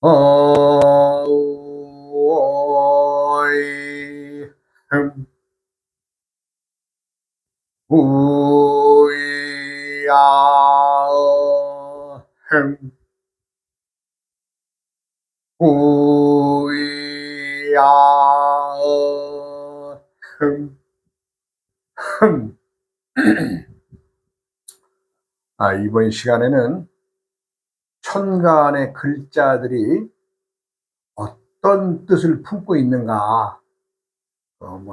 어이 우야 우야 이번 시간에는 천간의 글자들이 어떤 뜻을 품고 있는가,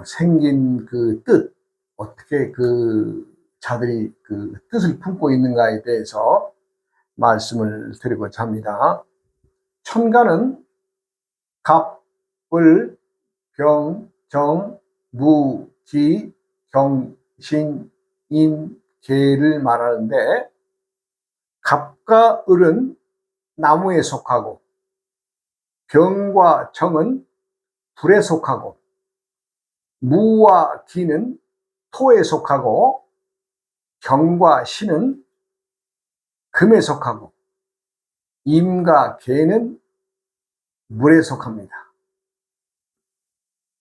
생긴 그 뜻, 어떻게 그 자들이 그 뜻을 품고 있는가에 대해서 말씀을 드리고자 합니다. 천간은 갑, 을, 병, 정, 무, 기, 경, 신, 인, 계를 말하는데, 갑과 을은 나무에 속하고, 병과 정은 불에 속하고, 무와 기는 토에 속하고, 경과 신은 금에 속하고, 임과 계는 물에 속합니다.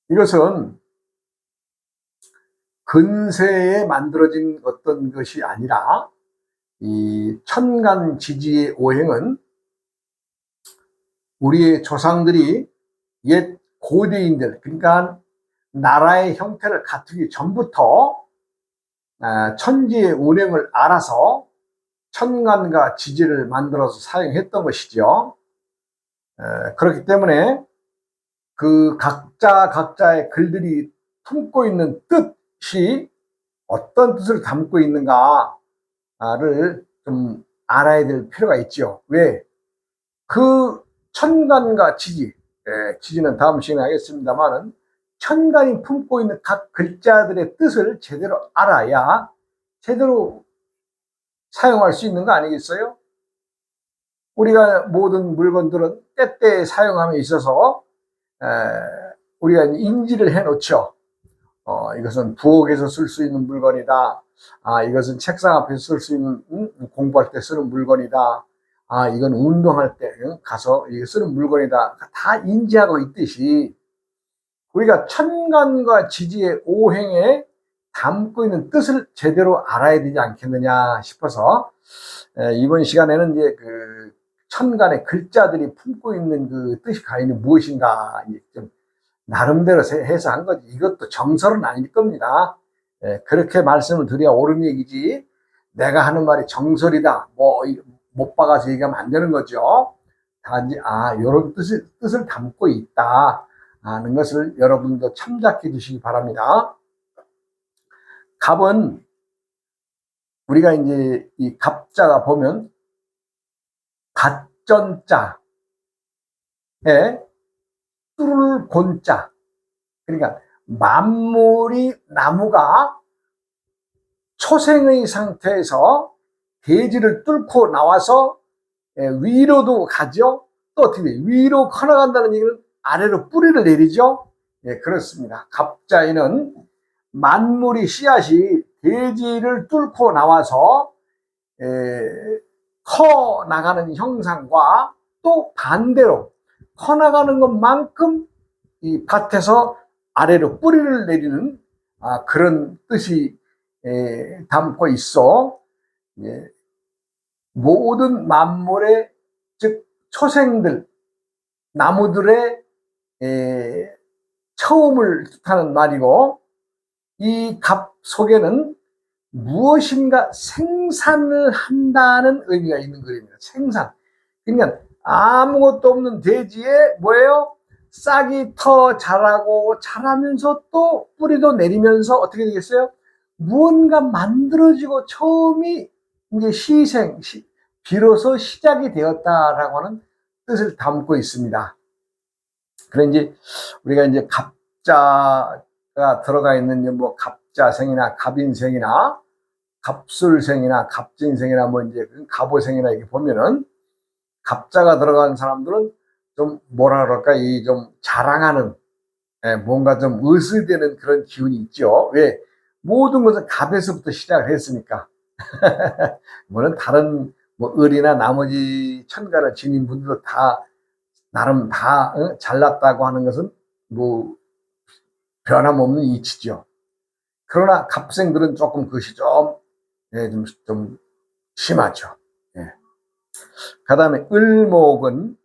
이것은 근세에 만들어진 어떤 것이 아니라, 이 천간지지의 오행은 우리의 조상들이 옛 고대인들, 그러니까 나라의 형태를 갖추기 전부터 천지의 운행을 알아서 천간과 지지를 만들어서 사용했던 것이죠. 그렇기 때문에 그 각자의 글들이 품고 있는 뜻이 어떤 뜻을 담고 있는가를 좀 알아야 될 필요가 있죠. 왜? 그 천간과 지지, 지지는 다음 시간에 하겠습니다만은, 천간이 품고 있는 각 글자들의 뜻을 제대로 알아야 제대로 사용할 수 있는 거 아니겠어요? 우리가 모든 물건들은 때때에 사용함에 있어서 우리가 인지를 해 놓죠. 이것은 부엌에서 쓸 수 있는 물건이다. 이것은 책상 앞에서 쓸 수 있는, 공부할 때 쓰는 물건이다. 이건 운동할 때 가서 쓰는 물건이다. 다 인지하고 있듯이, 우리가 천간과 지지의 오행에 담고 있는 뜻을 제대로 알아야 되지 않겠느냐 싶어서, 이번 시간에는 이제 그 천간의 글자들이 품고 있는 그 뜻이 과연 무엇인가, 좀 나름대로 해서 한 거지. 이것도 정설은 아닐 겁니다. 그렇게 말씀을 드려야 옳은 얘기지, 내가 하는 말이 정설이다, 못 박아서 얘기하면 안 되는 거죠. 단지 이런 뜻을 담고 있다 하는 것을 여러분도 참작해 주시기 바랍니다. 갑은 우리가 이제 이 갑자가 보면 갓전자에 뚫을 곤자, 그러니까 만물이, 나무가 초생의 상태에서 대지를 뚫고 나와서 위로도 가죠. 또 어떻게 돼요? 위로 커나간다는 얘기는 아래로 뿌리를 내리죠. 그렇습니다. 갑자에는 만물이, 씨앗이 대지를 뚫고 나와서 커 나가는 형상과, 또 반대로 커 나가는 것만큼 이 밭에서 아래로 뿌리를 내리는 그런 뜻이 담고 있어. 모든 만물의, 즉 초생들, 나무들의 처음을 뜻하는 말이고, 이 갑 속에는 무엇인가 생산을 한다는 의미가 있는 글입니다. 생산. 그러니까 아무것도 없는 대지에 뭐예요? 싹이 터 자라고, 자라면서 또 뿌리도 내리면서 어떻게 되겠어요? 무언가 만들어지고 처음이 이제 비로소 시작이 되었다라고 하는 뜻을 담고 있습니다. 그래 이제 우리가 이제 갑자가 들어가 있는 갑자생이나 갑인생이나 갑술생이나 갑진생이나 이제 갑오생이나 이렇게 보면은, 갑자가 들어간 사람들은 좀 뭐라 그럴까, 이 좀 자랑하는, 뭔가 좀 의스되는 그런 기운이 있죠. 왜? 모든 것은 갑에서부터 시작을 했으니까. 물론 다른 을이나 나머지 천간을 지닌 분들도 다 나름 다 잘났다고 하는 것은 뭐 변함없는 이치죠. 그러나 갑생들은 조금 그것이 좀 심하죠. 예. 그 다음에 을목은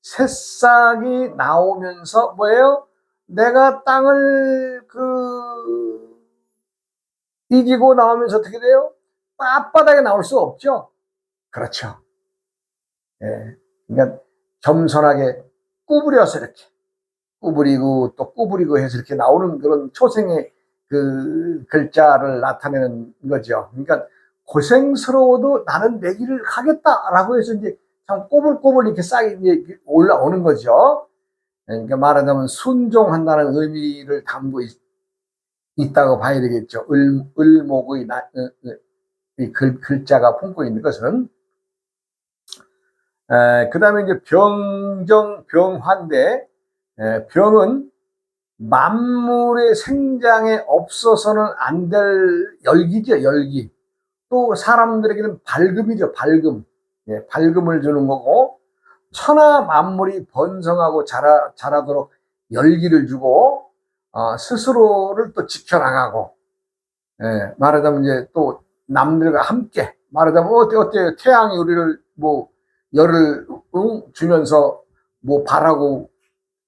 새싹이 나오면서 뭐예요? 내가 땅을 이기고 나오면서 어떻게 돼요? 앞바닥에 나올 수 없죠. 그렇죠. 예. 그러니까 겸손하게 구부려서 이렇게 구부리고 또 구부리고 해서 이렇게 나오는 그런 초생의 그 글자를 나타내는 거죠. 그러니까 고생스러워도 나는 내 길을 가겠다라고 해서 이제 참 꼬불꼬불 이렇게 싹이 이제 올라오는 거죠. 그러니까 말하자면 순종한다는 의미를 담고 있다고 봐야 되겠죠. 을목의 글자가 품고 있는 것은. 그 다음에 이제 병정, 병환대. 병은 만물의 생장에 없어서는 안 될 열기죠, 열기. 또 사람들에게는 밝음이죠, 밝음. 예, 밝음을 주는 거고, 천하 만물이 번성하고 자라도록 열기를 주고, 스스로를 또 지켜나가고, 예, 말하자면 이제 또 남들과 함께, 말하자면 어때요? 태양이 우리를 뭐 열을 주면서 뭐 바라고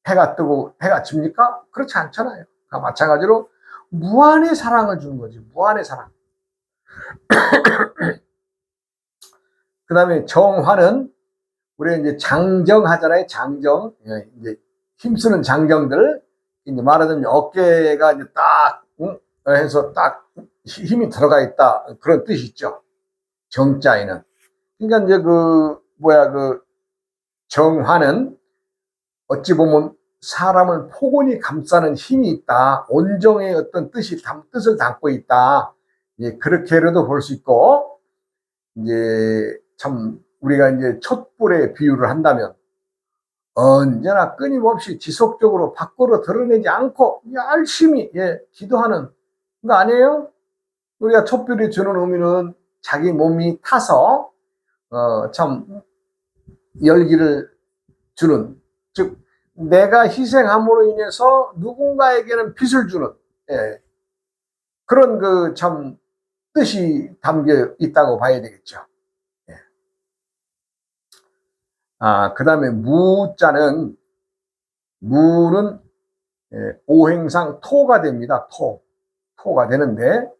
해가 뜨고 해가 집니까? 그렇지 않잖아요. 그러니까 마찬가지로 무한의 사랑을 주는 거지. 무한의 사랑. 그 다음에 정화는 우리가 이제 장정하잖아요. 장정. 이제 힘쓰는 장정들. 이제 말하자면 어깨가 이제 딱 해서 딱 힘이 들어가 있다. 그런 뜻이 있죠. 정자에는. 그러니까 이제 정화는 어찌 보면 사람을 포근히 감싸는 힘이 있다. 온정의 어떤 뜻을 담고 있다. 예, 그렇게라도 볼 수 있고, 이제 참 우리가 이제 촛불에 비유를 한다면 언제나 끊임없이 지속적으로 밖으로 드러내지 않고 열심히 기도하는 거 아니에요? 우리가 촛불이 주는 의미는 자기 몸이 타서 참 열기를 주는, 즉 내가 희생함으로 인해서 누군가에게는 빛을 주는 그런 참 뜻이 담겨 있다고 봐야 되겠죠. 그 다음에 무자는 무는 오행상 토가 됩니다. 토가 되는데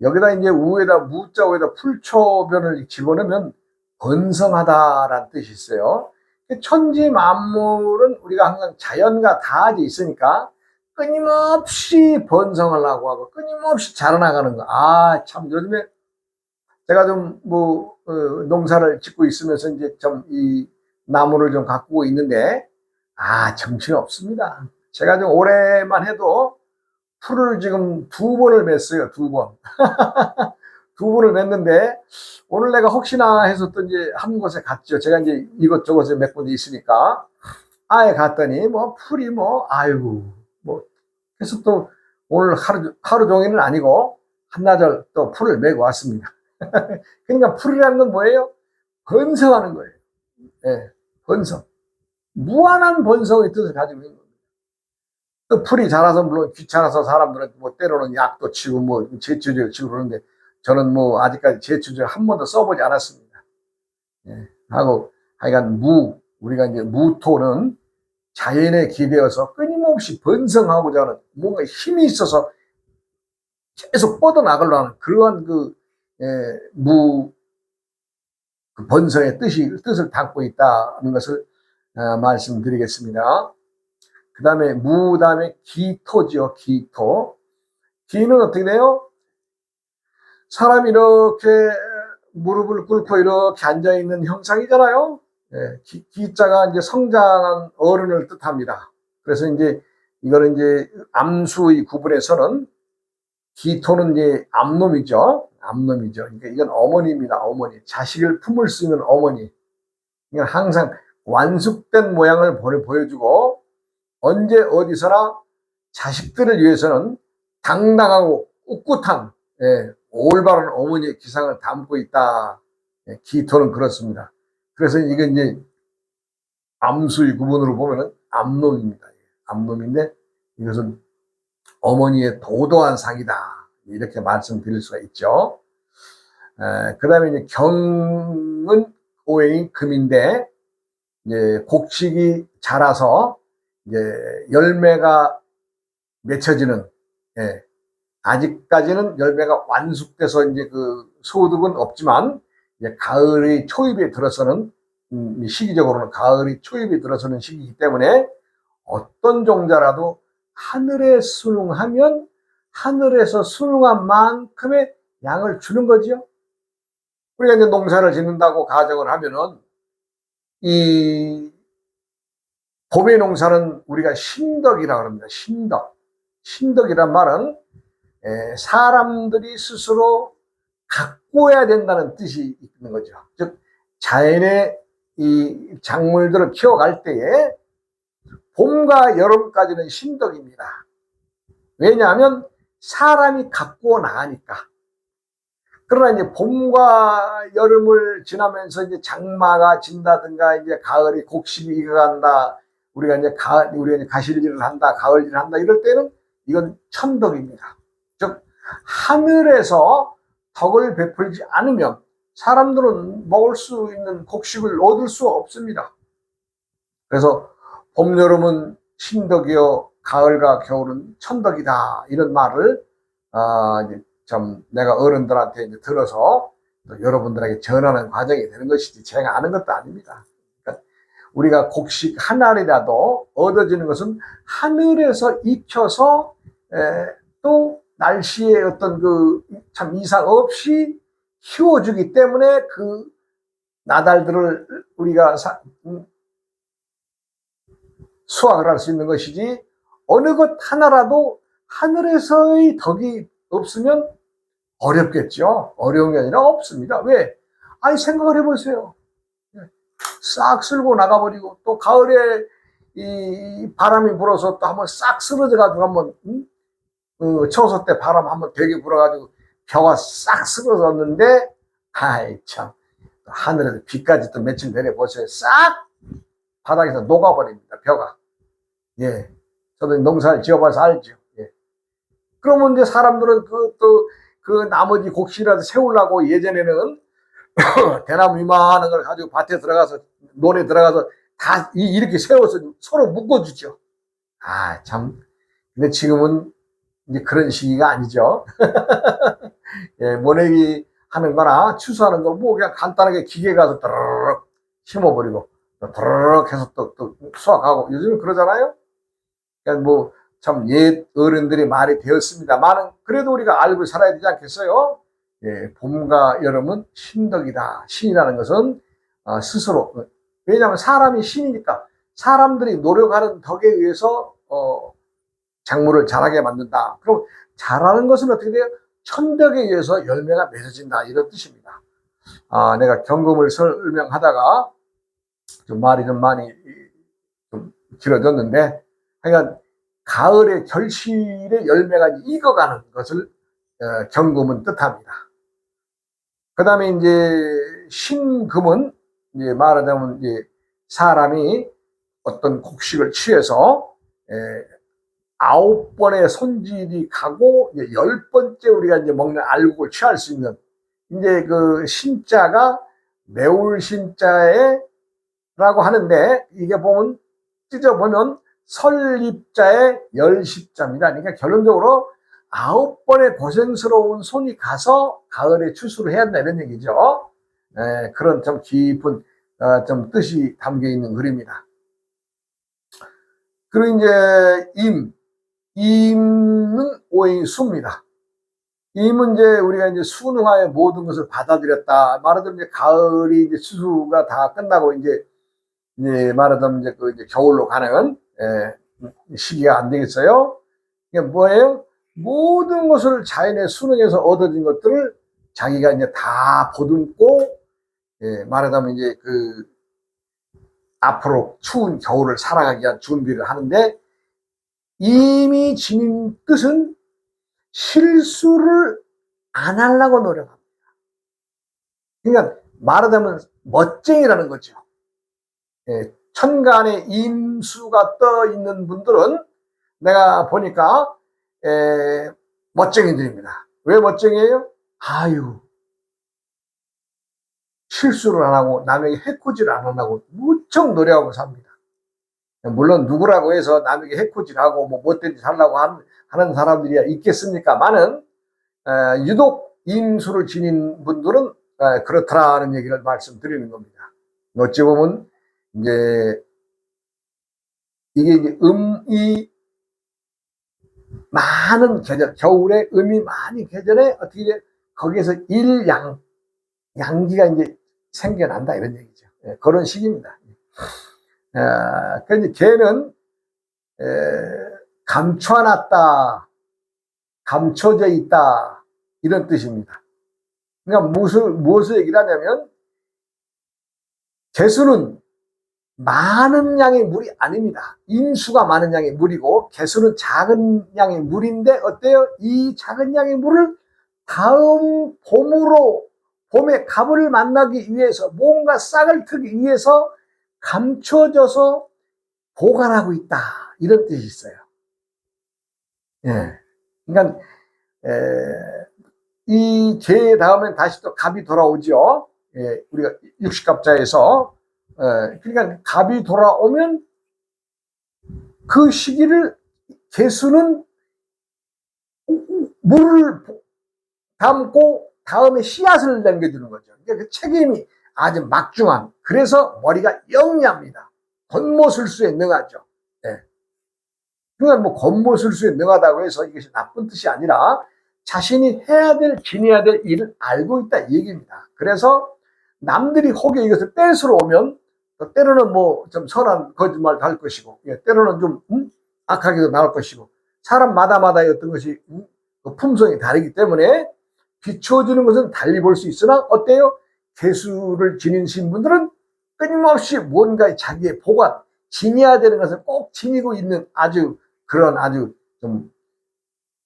여기다 이제 우에다 무자 위에다 풀초변을 집어넣으면 번성하다라는 뜻이 있어요. 천지 만물은 우리가 항상 자연과 닿아져 있으니까 끊임없이 번성하려고 하고 끊임없이 자라나가는 거. 참 요즘에 제가 좀 농사를 짓고 있으면서 이제 좀 이 나무를 좀 가꾸고 있는데 정신 없습니다. 제가 좀 올해만 해도 풀을 지금 2번을 맸어요. 2번. 2번을 맸는데 오늘 내가 혹시나 해서 또 이제 한 곳에 갔죠. 제가 이제 이것저것에 몇 군데 있으니까 갔더니 풀이 그래서 또 오늘 하루 종일은 아니고 한나절 또 풀을 메고 왔습니다. 그러니까 풀이라는 건 뭐예요? 번성하는 거예요. 번성. 무한한 번성의 뜻을 가지고 있는 겁니다. 또 풀이 자라서 물론 귀찮아서 사람들은 때로는 약도 치고 제초제를 치고 그러는데 저는 아직까지 제초제를 한 번도 써보지 않았습니다. 하여간 우리가 이제 무토는 자연에 기대어서 끊임없이 번성하고자 하는 뭔가 힘이 있어서 계속 뻗어나가려고 하는 그러한 번성의 뜻을 담고 있다는 것을 말씀드리겠습니다. 그 다음에 다음에 기토죠. 기는 어떻게 돼요? 사람이 이렇게 무릎을 꿇고 이렇게 앉아있는 형상이잖아요. 기자가 이제 성장한 어른을 뜻합니다. 그래서 이제 이거는 이제 암수의 구분에서는 기토는 이제 암놈이죠. 그러니까 이건 어머니입니다. 어머니. 자식을 품을 수 있는 어머니. 그러니까 항상 완숙된 모양을 보여주고 언제 어디서나 자식들을 위해서는 당당하고 꿋꿋한 올바른 어머니의 기상을 담고 있다. 기토는 그렇습니다. 그래서 이건 이제 암수의 구문으로 보면은 암놈입니다. 암놈인데 이것은 어머니의 도도한 상이다. 이렇게 말씀드릴 수가 있죠. 그 다음에 이제 경은 오해인 금인데, 이제 곡식이 자라서 이제 열매가 맺혀지는, 예, 아직까지는 열매가 완숙돼서 이제 그 소득은 없지만, 이제 가을이 초입에 들어서는, 시기적으로는 가을이 초입에 들어서는 시기이기 때문에 어떤 종자라도 하늘에 순응하면 하늘에서 순응한 만큼의 양을 주는 거죠. 우리가 이제 농사를 짓는다고 가정을 하면은 이 봄의 농사는 우리가 신덕이라고 합니다. 신덕. 신덕이란 말은 사람들이 스스로 가꿔야 된다는 뜻이 있는 거죠. 즉 자연의 이 작물들을 키워갈 때에 봄과 여름까지는 신덕입니다. 왜냐하면 사람이 가꾸어 나가니까. 그러나 이제 봄과 여름을 지나면서 이제 장마가 진다든가 이제 가을이 곡식이 익어간다. 우리가 이제 가실일을 한다, 가을일을 한다. 이럴 때는 이건 천덕입니다. 즉 하늘에서 덕을 베풀지 않으면 사람들은 먹을 수 있는 곡식을 얻을 수 없습니다. 그래서 봄, 여름은 신덕이요 가을과 겨울은 천덕이다. 이런 말을 이제 좀 내가 어른들한테 이제 들어서 또 여러분들에게 전하는 과정이 되는 것이지 제가 아는 것도 아닙니다. 그러니까 우리가 곡식 한 알이라도 얻어지는 것은 하늘에서 익혀서 또 날씨의 어떤 그 참 이상 없이 키워주기 때문에 그 나달들을 우리가 수확을 할 수 있는 것이지 어느 것 하나라도 하늘에서의 덕이 없으면 어렵겠죠. 어려운 게 아니라 없습니다. 왜? 아니 생각을 해보세요. 싹 쓸고 나가버리고 또 가을에 이 바람이 불어서 또 한번 싹 쓰러져 가지고 한번 처서 때 바람 한번 되게 불어가지고 벼가 싹 쓰러졌는데 아이 참 하늘에서 비까지 또 며칠 내려 보세요. 싹 바닥에서 녹아버립니다. 벼가. 예, 저도 농사를 지어봐서 알죠. 예. 그러면 이제 사람들은 그 나머지 곡식이라도 세우려고 예전에는 대나무 이만한 걸 가지고 밭에 들어가서 논에 들어가서 다 이렇게 세워서 서로 묶어주죠. 아 참. 근데 지금은 이제 그런 시기가 아니죠. 예, 모내기 하는 거나 추수하는 거 뭐 그냥 간단하게 기계 가서 드르륵 심어버리고 드르륵 해서 또 수확하고 요즘은 그러잖아요. 그러니까 뭐 참 옛 어른들이 말이 되었습니다만 그래도 우리가 알고 살아야 되지 않겠어요? 예, 봄과 여름은 신덕이다. 신이라는 것은 스스로 왜냐하면 사람이 신이니까 사람들이 노력하는 덕에 의해서 작물을 자라게 만든다. 그럼 자라는 것은 어떻게 돼요? 천덕에 의해서 열매가 맺어진다. 이런 뜻입니다. 내가 경금을 설명하다가 좀 말이 좀 많이 좀 길어졌는데 하여간 가을의 결실의 열매가 익어가는 것을 경금은 뜻합니다. 그 다음에 이제 신금은 이제 말하자면 이제 사람이 어떤 곡식을 취해서 9번의 손질이 가고 이제 10번째 우리가 이제 먹는 알곡을 취할 수 있는 이제 그 신자가 매울 신자에 라고 하는데 이게 보면 찢어보면 설립자의 열십자입니다. 그러니까 결론적으로 9번의 고생스러운 손이 가서 가을에 추수를 해야 한다 이런 얘기죠. 그런 좀 깊은 좀 뜻이 담겨 있는 글입니다. 그리고 이제 임은 오행이 수입니다. 임은 이제 우리가 이제 순응하여 모든 것을 받아들였다. 말하자면 이제 가을이 이제 추수가 다 끝나고 이제 말하자면 이제 겨울로 가는 시기가 안 되겠어요. 이게 뭐예요? 모든 것을 자연의 순응해서 얻어진 것들을 자기가 이제 다 보듬고 말하자면 이제 그 앞으로 추운 겨울을 살아가기 위한 준비를 하는데 이미 지닌 뜻은 실수를 안 하려고 노력합니다. 그러니까 말하자면 멋쟁이라는 거죠. 천간에 임수가 떠 있는 분들은 내가 보니까 멋쟁이들입니다. 왜 멋쟁이에요? 아유, 실수를 안 하고 남에게 해코지를 안 하고 무척 노력하고 삽니다. 물론 누구라고 해서 남에게 해코지하고 뭐 못된 짓 하려고 하는 사람들이 있겠습니까? 많은 유독 임수를 지닌 분들은 그렇더라는 얘기를 말씀드리는 겁니다. 어찌 보면 이제 이게 이제 음이 많은 계절, 겨울에 음이 많이 계절에 어떻게 돼? 거기에서 양기가 이제 생겨난다 이런 얘기죠. 그런 식입니다. 그런데 걔는 감춰놨다, 감춰져 있다 이런 뜻입니다. 그러니까 무엇을 얘기를 하냐면 개수는 많은 양의 물이 아닙니다. 인수가 많은 양의 물이고 개수는 작은 양의 물인데 어때요? 이 작은 양의 물을 다음 봄에 갑을 만나기 위해서 뭔가 싹을 트기 위해서 감춰져서 보관하고 있다 이런 뜻이 있어요. 예. 그러니까 이 개 다음엔 다시 또 갑이 돌아오죠. 예, 우리가 육식갑자에서 그러니까 갑이 돌아오면 그 시기를 개수는 물을 담고 다음에 씨앗을 남겨주는 거죠. 그러니까 그 책임이 아주 막중한, 그래서 머리가 영리합니다. 겉모술수에 능하죠. 예. 그러니까 뭐 겉모술수에 능하다고 해서 이것이 나쁜 뜻이 아니라 자신이 지내야 될 일을 알고 있다 이 얘기입니다. 그래서 남들이 혹여 이것을 뺏으러 오면 때로는 뭐 좀 선한 거짓말도 할 것이고, 때로는 좀 악하게도 나올 것이고, 사람마다의 어떤 것이 그 품성이 다르기 때문에 비춰주는 것은 달리 볼 수 있으나 어때요? 개수를 지니신 분들은 끊임없이 뭔가 자기의 보관, 지녀야 되는 것을 꼭 지니고 있는 아주 좀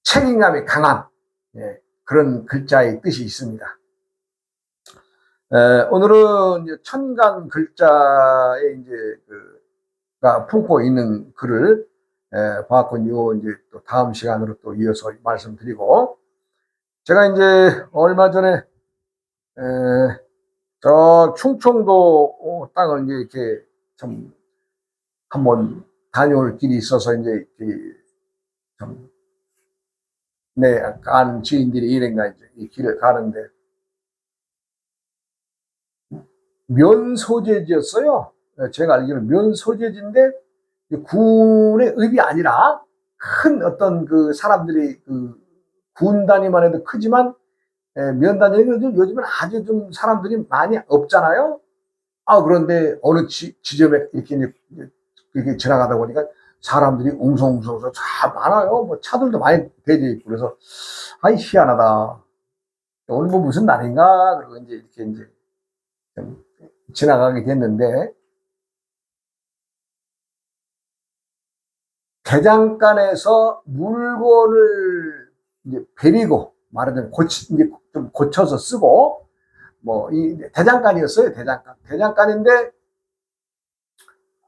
책임감이 강한 그런 글자의 뜻이 있습니다. 오늘은 이제 천간 글자에 이제 가 품고 있는 글을 봐왔고, 이제 또 다음 시간으로 또 이어서 말씀드리고, 제가 이제 얼마 전에 저 충청도 땅을 이제 이렇게 좀 한번 다녀올 길이 있어서 이제 좀 아는 지인들이 이런가 이제 이 길을 가는데 면소재지였어요. 제가 알기로는 면소재지인데 군의 읍이 아니라 큰 어떤 그 사람들이 군 단위만 해도 크지만 면 단위는 요즘은 아주 좀 사람들이 많이 없잖아요. 그런데 어느 지점에 이렇게 지나가다 보니까 사람들이 웅성웅성해서 참 많아요. 뭐 차들도 많이 대져 있고 그래서 희한하다. 오늘 뭐 무슨 날인가 그러고 이제 좀 지나가게 됐는데, 대장간에서 물건을 이제 베리고 말하자면 이제 좀 고쳐서 쓰고, 뭐 이 대장간이었어요. 대장간인데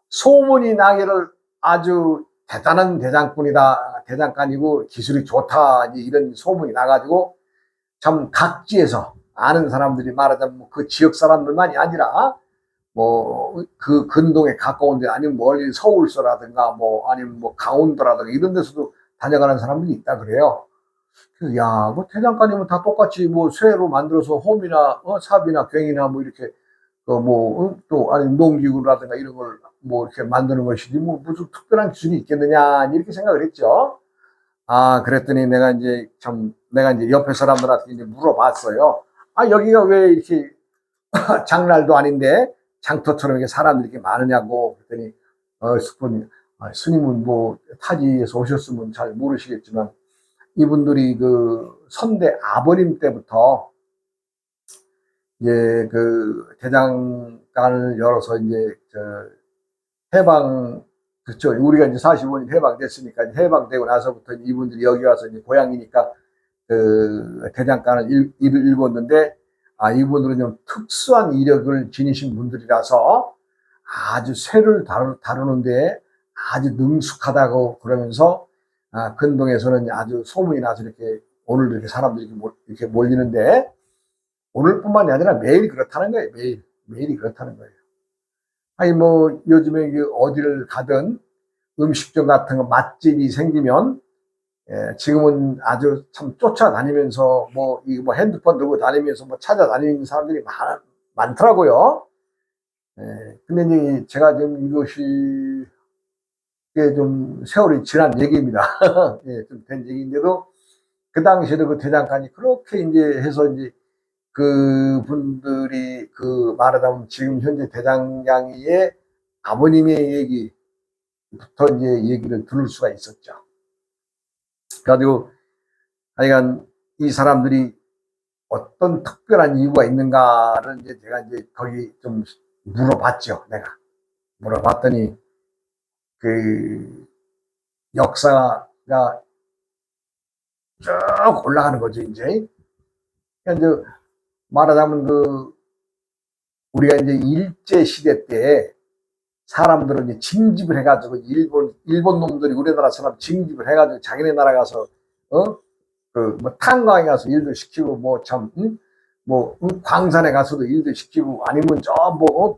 소문이 나기를 아주 대단한 대장간이고 기술이 좋다 이런 소문이 나가지고 참 각지에서 아는 사람들이 말하자면 그 지역 사람들만이 아니라 뭐 그 근동에 가까운데 아니면 멀리 서울서라든가 뭐 아니면 뭐 강원도라든가 이런 데서도 다녀가는 사람들이 있다 그래요. 그래서 뭐 대장간이면 다 똑같이 뭐 쇠로 만들어서 홈이나 삽이나 괭이나 뭐 이렇게 또 아니 농기구라든가 이런 걸 뭐 이렇게 만드는 것이지 뭐 무슨 특별한 기술이 있겠느냐 이렇게 생각을 했죠. 그랬더니 내가 이제 옆에 사람들한테 이제 물어봤어요. 여기가 왜 이렇게 장날도 아닌데 장터처럼 이렇게 사람들이 이렇게 많으냐고. 그랬더니 스님은 뭐 타지에서 오셨으면 잘 모르시겠지만 이분들이 그 선대 아버님 때부터 이제 그 대장간을 열어서 이제 그렇죠. 우리가 이제 45년 해방됐으니까 해방되고 나서부터 이분들이 여기 와서 이제 고향이니까 그 대장간을 읽었는데, 이분들은 좀 특수한 이력을 지니신 분들이라서 아주 쇠를 다루는데 아주 능숙하다고 그러면서 근동에서는 아주 소문이 나서 이렇게 오늘도 이렇게 사람들이 이렇게 몰리는데 오늘뿐만이 아니라 매일 그렇다는 거예요. 매일이 그렇다는 거예요. 아니 뭐 요즘에 어디를 가든 음식점 같은 거 맛집이 생기면 지금은 아주 참 쫓아다니면서 뭐 핸드폰 들고 다니면서 뭐 찾아다니는 사람들이 많더라고요. 근데 이제 제가 지금 이것이 좀 세월이 지난 얘기입니다. 예, 좀 된 얘기인데도 그 당시에도 그 대장간이 그렇게 이제 해서 이제 그 분들이 말하자면 지금 현재 대장장이의 아버님의 얘기부터 이제 얘기를 들을 수가 있었죠. 그래가지고 하여간 이 사람들이 어떤 특별한 이유가 있는가를 이제 제가 이제 거기 좀 물어봤죠. 내가 물어봤더니 그 역사가 쭉 올라가는 거죠. 이제 말하자면 우리가 이제 일제 시대 때 사람들은 이제 징집을 해가지고 일본 놈들이 우리나라 사람 징집을 해가지고 자기네 나라 가서 뭐 탄광에 가서 일도 시키고 광산에 가서도 일도 시키고 아니면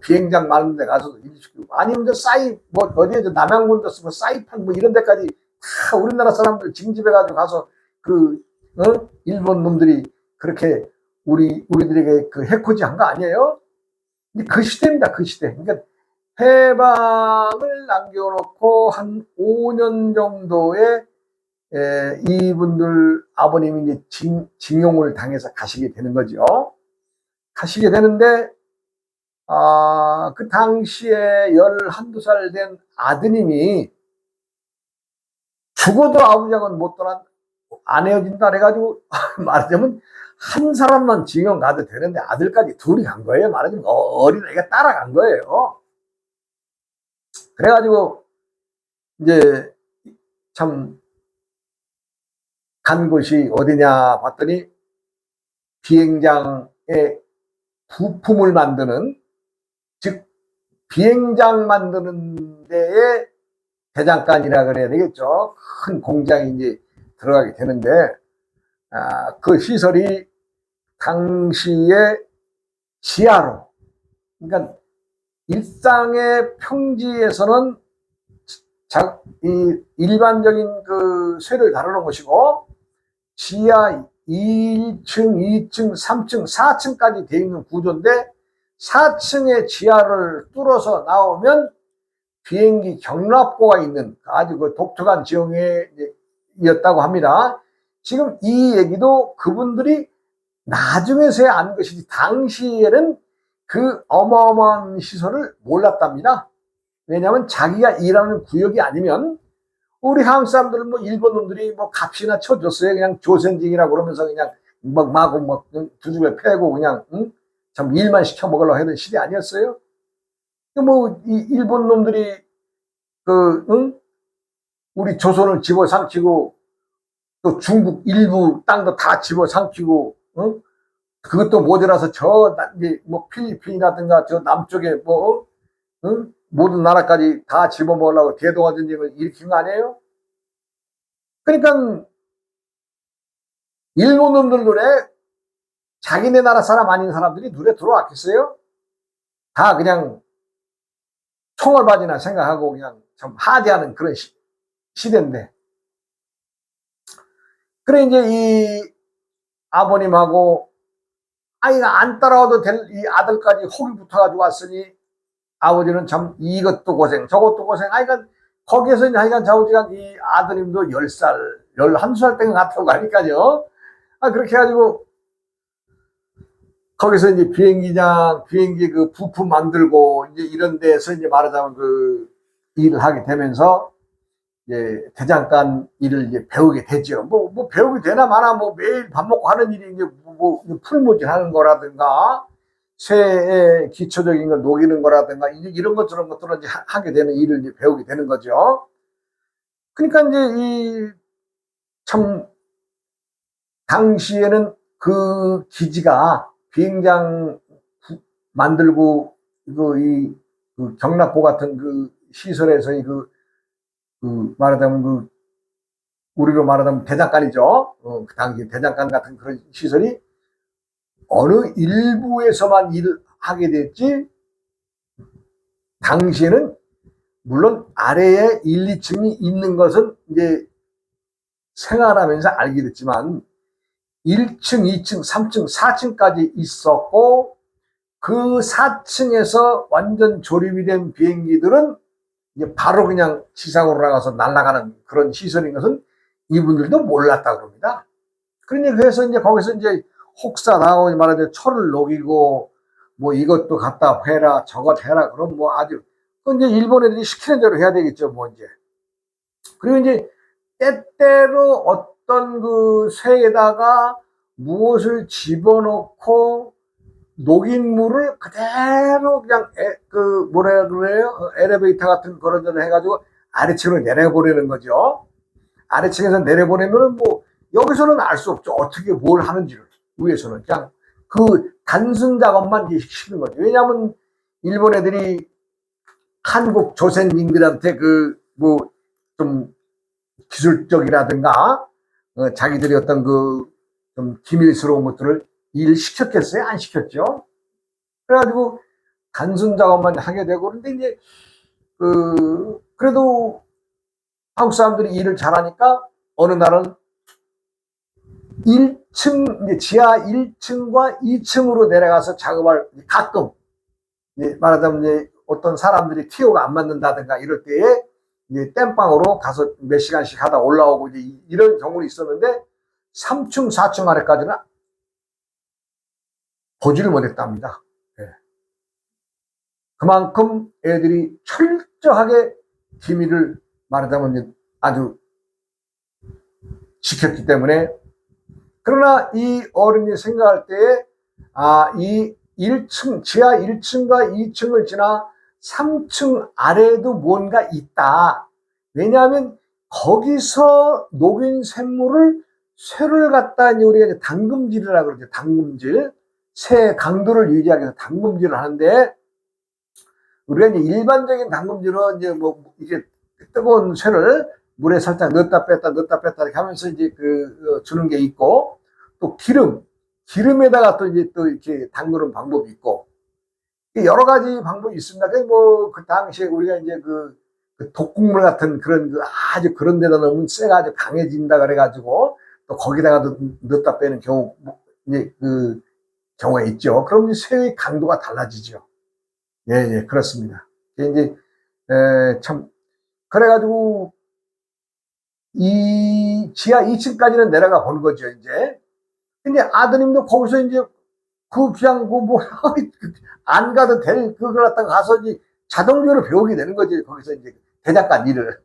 비행장 많은 데 가서도 일도 시키고 아니면 어디에 남양군도 쓰고 사이판 이런 데까지 다 우리나라 사람들 징집해가지고 가서 일본 놈들이 그렇게 우리들에게 해코지 한 거 아니에요? 그 시대입니다. 그 시대. 그러니까 해방을 남겨놓고 한 5년 정도에 이분들 아버님이 이제 징용을 당해서 가시게 되는 거죠. 가시게 되는데 그 당시에 11~12살 된 아드님이 죽어도 아버지하고는 못 떠난 안 헤어진다 그래가지고 말하자면 한 사람만 징용 가도 되는데 아들까지 둘이 간 거예요. 말하자면 어린애가 따라간 거예요. 그래가지고 이제 참 간 곳이 어디냐 봤더니 비행장에 부품을 만드는, 즉 비행장 만드는 데에 대장간이라 그래야 되겠죠. 큰 공장이 이제 들어가게 되는데 그 시설이 당시에 지하로, 그러니까 일상의 평지에서는 일반적인 쇠를 다루는 것이고 지하 1층, 2층, 3층, 4층까지 되어 있는 구조인데 4층의 지하를 뚫어서 나오면 비행기 경납고가 있는 아주 독특한 지형이었다고 합니다. 지금 이 얘기도 그분들이 나중에서야 안 것이지 당시에는 그 어마어마한 시설을 몰랐답니다. 왜냐하면 자기가 일하는 구역이 아니면 우리 한국 사람들은 일본 놈들이 값이나 쳐줬어요. 그냥 조선징이라고 그러면서 그냥 마구 두둑에 패고 그냥 참 일만 시켜 먹으려고 하던 시대 아니었어요? 이 일본 놈들이 우리 조선을 집어삼키고 또 중국 일부 땅도 다 집어삼키고 그것도 모자라서 필리핀이라든가 저 남쪽에 모든 나라까지 다 집어먹으려고 대동아 전쟁을 일으킨 거 아니에요? 그러니까 일본 놈들 눈에 자기네 나라 사람 아닌 사람들이 눈에 들어왔겠어요? 다 그냥 총알바지나 생각하고 그냥 좀 하대하는 그런 시대인데. 그래 이제 이 아버님하고 아이가 안 따라와도 될 이 아들까지 혹이 붙어가지고 왔으니 아버지는 참 이것도 고생 저것도 고생. 그러니까 거기에서 이제 하여간 좌우지간 이 아드님도 10살 11살 때 같다고 하니까요. 그렇게 해가지고 거기서 이제 비행기 부품 만들고 이제 이런 데서 이제 말하자면 일을 하게 되면서 이제 대장간 일을 이제 배우게 되죠. 배우게 되나 마나 매일 밥 먹고 하는 일이 이제 풀무질 하는 거라든가 쇠의 기초적인 걸 녹이는 거라든가 이제 이런 것들은 이제 하게 되는 일을 이제 배우게 되는 거죠. 그러니까 이제 참 당시에는 그 기지가 비행장 만들고 그 경락고 같은 그 시설에서의 말하자면 우리로 말하자면 대장간이죠. 그 당시 대장간 같은 그런 시설이 어느 일부에서만 일을 하게 됐지, 당시에는 물론 아래에 1, 2층이 있는 것은 이제 생활하면서 알게 됐지만 1층, 2층, 3층, 4층까지 있었고, 그 4층에서 완전 조립이 된 비행기들은 이제 바로 그냥 지상으로 나가서 날아가는 그런 시설인 것은 이분들도 몰랐다 그럽니다. 그래서 이제 거기서 이제 혹사 나오고 말하자면 철을 녹이고 뭐 이것도 갖다 해라 저것 해라, 그럼 뭐 아주 이제 일본 애들이 시키는 대로 해야 되겠죠 뭐 이제. 그리고 이제 때때로 어떤 그 쇠에다가 무엇을 집어넣고 녹인 물을 그대로 그냥 뭐라 그래요? 엘리베이터 같은 그런 데를 해가지고 아래층으로 내려보내는 거죠. 아래층에서 내려보내면은 뭐 여기서는 알 수 없죠. 어떻게 뭘 하는지를. 위에서는 그냥 그 단순 작업만 시키는 거죠. 왜냐하면 일본 애들이 한국 조선인들한테 뭐 좀 기술적이라든가 자기들이 어떤 좀 기밀스러운 것들을 일 시켰겠어요? 안 시켰죠. 그래가지고 단순 작업만 하게 되고, 그런데 이제 그래도 한국 사람들이 일을 잘하니까 어느 날은 1층, 이제 지하 1층과 2층으로 내려가서 작업을 가끔, 말하자면 이제 어떤 사람들이 티오가 안 맞는다든가 이럴 때에 이제 땜빵으로 가서 몇 시간씩 하다 올라오고 이제 이런 경우는 있었는데 3층, 4층 아래까지는 보지를 못했답니다. 네. 그만큼 애들이 철저하게 기밀을 말하자면 아주 지켰기 때문에. 그러나 이 어른이 생각할 때에 이 1층, 지하 1층과 2층을 지나 3층 아래에도 뭔가 있다. 왜냐하면 거기서 녹인 쇠를 갖다 우리가 담금질이라고 그러죠. 담금질. 새 강도를 유지하기 위해서 담금질을 하는데, 우리가 이제 일반적인 담금질은 이제 뭐 이게 뜨거운 쇠를 물에 살짝 넣었다 뺐다 이렇게 하면서 이제 주는 게 있고, 또 기름에다가 또 이제 또 이렇게 담그는 방법이 있고, 여러 가지 방법이 있습니다. 그 당시에 우리가 이제 그 독국물 같은 그런 아주 그런 데다 넣으면 쇠가 아주 강해진다 그래가지고 또 거기다가도 넣었다 빼는 경우, 이제 경우가 있죠. 그럼 이제 쇠의 강도가 달라지죠. 예, 그렇습니다. 이제, 참, 그래가지고, 이 지하 2층까지는 내려가 본 거죠, 이제. 근데 아드님도 거기서 이제, 그냥, 안 가도 그걸 갖다가 가서 이제 자동적으로 배우게 되는 거지, 거기서 이제 대작간 일을.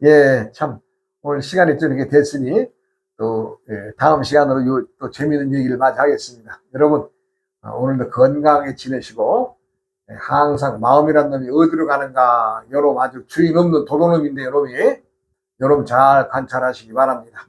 예, 참, 오늘 시간이 좀 이렇게 됐으니, 또, 다음 시간으로 또 재미있는 얘기를 마저 하겠습니다. 여러분, 오늘도 건강하게 지내시고, 항상 마음이란 놈이 어디로 가는가, 여러분 아주 주인 없는 도둑놈인데 여러분 잘 관찰하시기 바랍니다.